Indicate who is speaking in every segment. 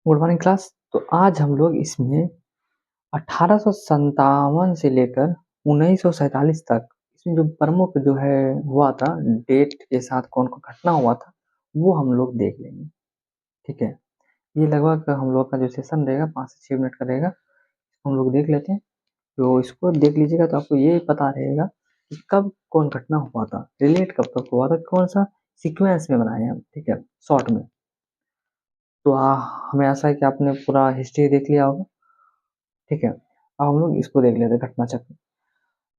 Speaker 1: Good morning class. तो आज हम लोग इसमें 1857 से लेकर 1947 तक इसमें जो प्रमुख जो है हुआ था, डेट के साथ कौन कौन घटना हुआ था वो हम लोग देख लेंगे। ठीक है, ये लगभग हम लोग का जो सेशन रहेगा 5 से 6 मिनट का रहेगा। हम लोग देख लेते हैं। तो इसको देख लीजिएगा तो आपको ये पता रहेगा कि कब कौन घटना हुआ था, रिलेट कब तक हुआ था, कौन सा सीक्वेंस में बनाए हम। ठीक है, शॉर्ट में। तो हमें आशा है कि आपने पूरा हिस्ट्री देख लिया होगा। ठीक है, अब हम लोग इसको देख लेते हैं घटना चक्र।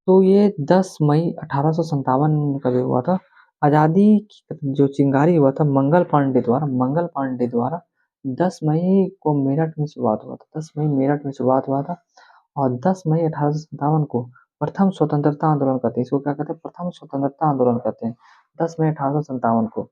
Speaker 1: तो ये 10 मई 1857 का जो हुआ था, आज़ादी की जो चिंगारी हुआ था मंगल पांडे द्वारा 10 मई को मेरठ में शुरुआत हुआ था। 10 मई मेरठ में शुरुआत हुआ था और 10 मई 1857 को प्रथम स्वतंत्रता आंदोलन कहते हैं। इसको क्या कहते हैं? प्रथम स्वतंत्रता आंदोलन कहते हैं, 10 मई 1857 को।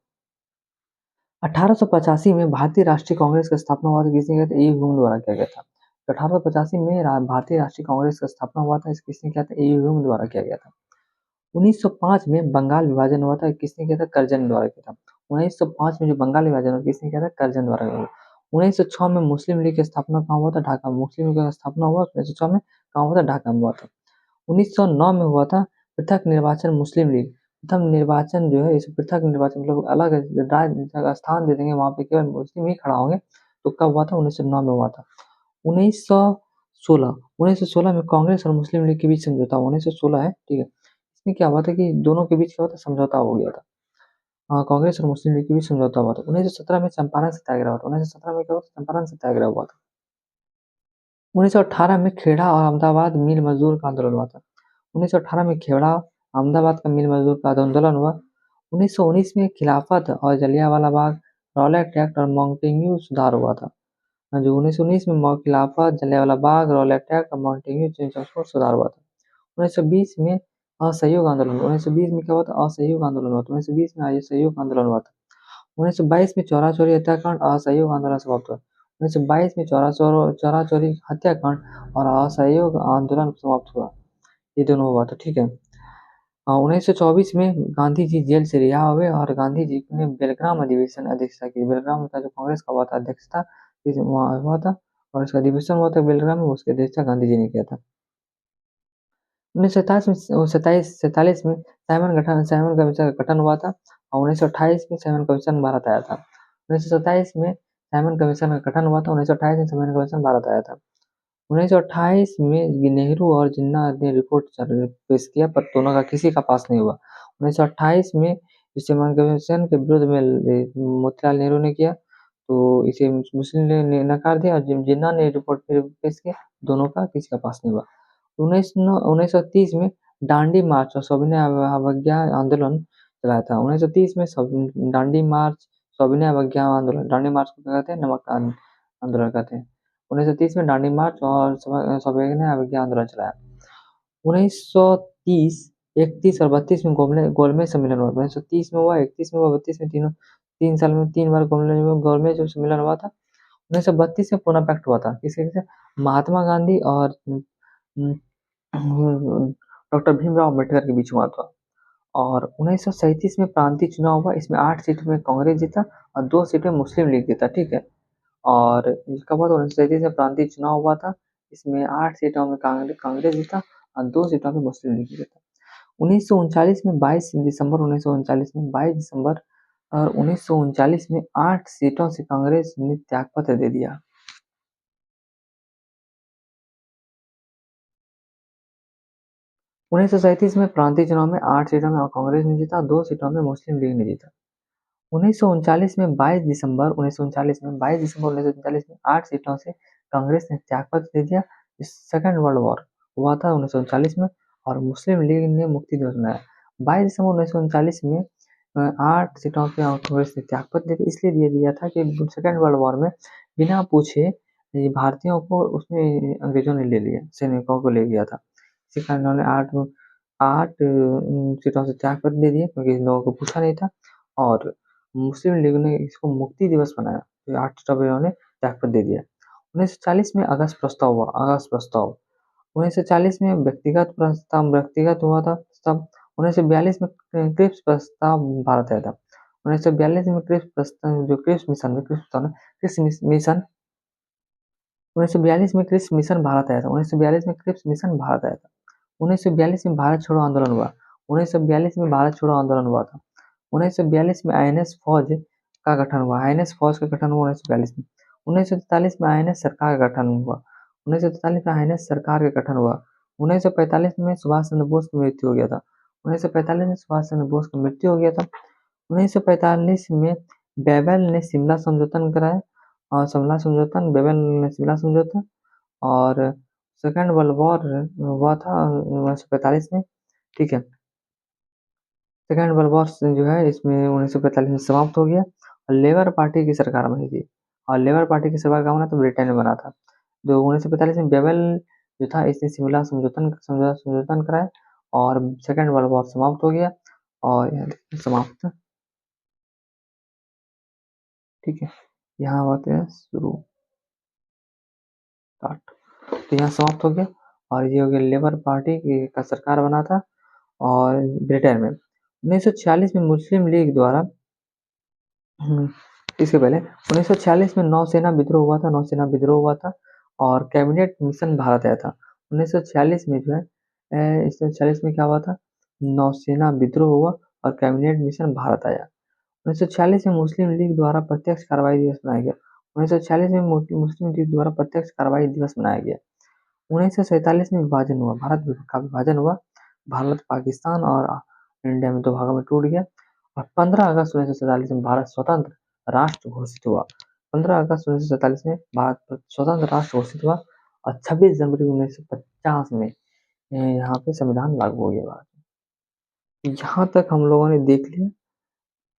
Speaker 1: 1885 में भारतीय राष्ट्रीय कांग्रेस की स्थापना हुआ था, किसने किया था? ए ह्यूम द्वारा किया गया था। तो 1885 में भारतीय राष्ट्रीय कांग्रेस का स्थापना हुआ था, किसने किया था? ए ह्यूम द्वारा किया गया था। 1905 में बंगाल विभाजन हुआ था, किसने किया था? कर्जन द्वारा किया था। 1905 में जो बंगाल विभाजन हुआ, किसने किया था? कर्जन द्वारा किया था। 1906 में मुस्लिम लीग की स्थापना कहाँ हुआ था? ढाका। मुस्लिम लीग की स्थापना हुआ 1906 में, कहाँ हुआ था? ढाका में हुआ था। 1909 में हुआ था पृथक निर्वाचन मुस्लिम लीग। प्रथम निर्वाचन जो है, इस पृथक निर्वाचन मतलब अलग जगह स्थान दे देंगे, वहां पे केवल मुस्लिम ही खड़ा होंगे। तो कब हुआ था? 1909 में हुआ था। 1916 1916 में कांग्रेस और मुस्लिम लीग के बीच समझौता हुआ। 1916 है, ठीक है। इसमें क्या हुआ था कि दोनों के बीच क्या हुआ था? समझौता हो गया था। कांग्रेस और मुस्लिम लीग के बीच समझौता हुआ था। 1917 में चंपारण सत्याग्रह हुआ था। 1917 में क्या हुआ था? चंपारण सत्याग्रह हुआ था। 1918 में खेड़ा और अहमदाबाद मिल मजदूर का आंदोलन हुआ था। 1918 में खेड़ा अहमदाबाद का मिल मजदूर का आंदोलन हुआ। 1919 में खिलाफत और जलियांवाला बाग, रॉलेट एक्ट और मॉन्टेग्यू सुधार हुआ था। जो 1919 में खिलाफत, जलियांवाला बाग, रॉलेट एक्ट और मॉन्टेग्यू सुधार हुआ था। 1920 में असहयोग आंदोलन। 1920 में क्या हुआ था? असहयोग आंदोलन हुआ था। 1920 में असहयोग आंदोलन हुआ था। 1922 में चौरा चौरी हत्याकांड असहयोग आंदोलन समाप्त हुआ। 1922 में चौरा चौरी हत्याकांड और असहयोग आंदोलन समाप्त हुआ। ये दोनों हुआ था, ठीक है। 1924 में गांधी जी जेल से रिहा हुए और गांधी जी ने बेलग्राम अधिवेशन अध्यक्षता की। बेलग्राम का जो कांग्रेस का हुआ था अध्यक्षता, वहाँ हुआ था और इसका अधिवेशन हुआ था बेलग्राम में, उसकी अध्यक्षता गांधी जी ने किया था। 1947 में साइमन कमीशन का गठन हुआ था और 1928 में साइमन कमीशन भारत आया था। 1927 में साइमन कमीशन का गठन हुआ था। 1928 में साइमन कमीशन भारत आया था। 1928 में नेहरू और जिन्ना ने रिपोर्ट पेश किया, पर दोनों का किसी का पास नहीं हुआ। 1928 में साइमन कमीशन के विरोध में मोतीलाल नेहरू ने किया, तो इसे मुस्लिम लीग ने नकार दिया और जिन्ना ने रिपोर्ट पेश किया, दोनों का किसी का पास नहीं हुआ। 1930 में दांडी मार्च और सविनय अवज्ञा आंदोलन चलाया था। 1930 में दांडी मार्च, सविनय अवज्ञा आंदोलन। दांडी मार्च को क्या कहते हैं? नमक आंदोलन कहते हैं। 1930 में दांडी मार्च और सविनय अवज्ञा आंदोलन चलाया। 1930, 31 और 32 में गोलमेज सम्मेलन हुआ। 1930 में हुआ, 31 में हुआ, 32 में, 3 साल में 3 बार गोलमेज जो सम्मेलन हुआ था। 1932 में पूना पैक्ट हुआ था, किसके? महात्मा गांधी और डॉक्टर भीमराव अम्बेडकर के बीच हुआ था। और 1937 में प्रांतीय चुनाव हुआ, इसमें 8 सीटों में कांग्रेस जीता और 2 सीटें मुस्लिम लीग जीता, ठीक है। और इसका बाद 1937 में प्रांतीय चुनाव हुआ था, इसमें 8 सीटों में कांग्रेस जीता और 2 सीटों में मुस्लिम लीग जीता। 1939 में 22 दिसंबर और 1939 में 8 सीटों से कांग्रेस ने त्यागपत्र दे दिया। 1937 में प्रांतीय चुनाव में 8 सीटों में कांग्रेस ने जीता, 2 सीटों में मुस्लिम लीग ने जीता। 1939 में 22 दिसंबर 1939 में 8 सीटों से कांग्रेस ने त्यागपत्र दे दिया। सेकेंड वर्ल्ड वॉर हुआ था 1939 में और मुस्लिम लीग ने मुक्ति दिवस मनाया। 22 दिसंबर 1939 में 8 सीटों पे कांग्रेस ने त्यागपत्र दे दिया, इसलिए दे दिया था कि सेकेंड वर्ल्ड वॉर में बिना पूछे ये भारतीयों को उसमें अंग्रेजों ने ले लिया, सैनिकों को ले लिया था। इसी कारण उन्होंने आठ आठ सीटों से त्यागपत्र दे दिए, क्योंकि इन लोगों को पूछा नहीं था। और मुस्लिम लीग ने इसको मुक्ति दिवस मनाया, तो 8 सीटों पर इन्होंने त्यागपत्र दे दिया। 1940 में अगस्त प्रस्ताव हुआ, अगस्त प्रस्ताव। 1940 में व्यक्तिगत हुआ था तब। 1942 में क्रिप्स प्रस्ताव भारत आया था। 1942 में क्रिप्स प्रस्ताव, जो क्रिप्स मिशन, 1942 में क्रिप्स मिशन भारत आया था। 1942 में क्रिप्स मिशन भारत आया था। 1942 में भारत छोड़ो आंदोलन हुआ। 1942 में भारत छोड़ो आंदोलन हुआ था। 1942 में आईएनएस फौज का गठन हुआ। आईएनएस फौज का गठन हुआ 1942 में। 1943 में आईएनएस सरकार का गठन हुआ। 1943 में आईएनएस सरकार का गठन हुआ। 1945 में सुभाष चंद्र बोस की मृत्यु हो गया था। 1945 में सुभाष चंद्र बोस की मृत्यु हो गया था। 1945 में बेबल ने शिमला समझौता कराया और शिमला समझौता बेबल ने शिमला समझौता और सेकेंड वर्ल्ड वॉर हुआ था 1945 में। ठीक है, सेकेंड वर्ल्ड वॉर जो है इसमें 1945 में समाप्त हो गया और लेबर पार्टी की सरकार बनी थी। और लेबर पार्टी की सरकार कहाँ बना था? ब्रिटेन में बना था। जो 1945 में बेबल जो था इसने शिमला समझौता कराया और सेकेंड वर्ल्ड वॉर समाप्त हो गया और समाप्त। ठीक है, यहाँ होते हैं शुरू स्टार्ट। तो यहाँ समाप्त हो गया और ये हो गया लेबर पार्टी का सरकार बना था और ब्रिटेन में 1946 में मुस्लिम लीग द्वारा इसके पहले 1946 में नौसेना विद्रोह हुआ था। नौसेना विद्रोह हुआ था और कैबिनेट मिशन भारत आया था। 1946 में जो है 1946 में क्या हुआ था? नौसेना विद्रोह हुआ और कैबिनेट मिशन भारत आया। 1946 में मुस्लिम लीग द्वारा प्रत्यक्ष कार्रवाई दिवस मनाया गया। 1946 में मुस्लिम लीग द्वारा प्रत्यक्ष कार्रवाई दिवस मनाया गया। 1947 में विभाजन हुआ। भारत का विभाजन हुआ। भारत पाकिस्तान और इंडिया में दो भागों में टूट गया और 15 अगस्त 1947 में भारत स्वतंत्र राष्ट्र घोषित हुआ। 15 अगस्त 1947 में भारत स्वतंत्र राष्ट्र घोषित हुआ और 26 जनवरी 1950 में यहाँ पे संविधान लागू हो गया भारत में। यहाँ तक हम लोगों ने देख लिया।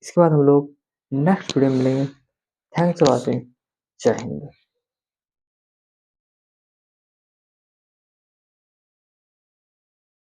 Speaker 1: इसके बाद हम लोग नेक्स्ट वीडियो में मिलेंगे। Thanks for watching. जय हिंद।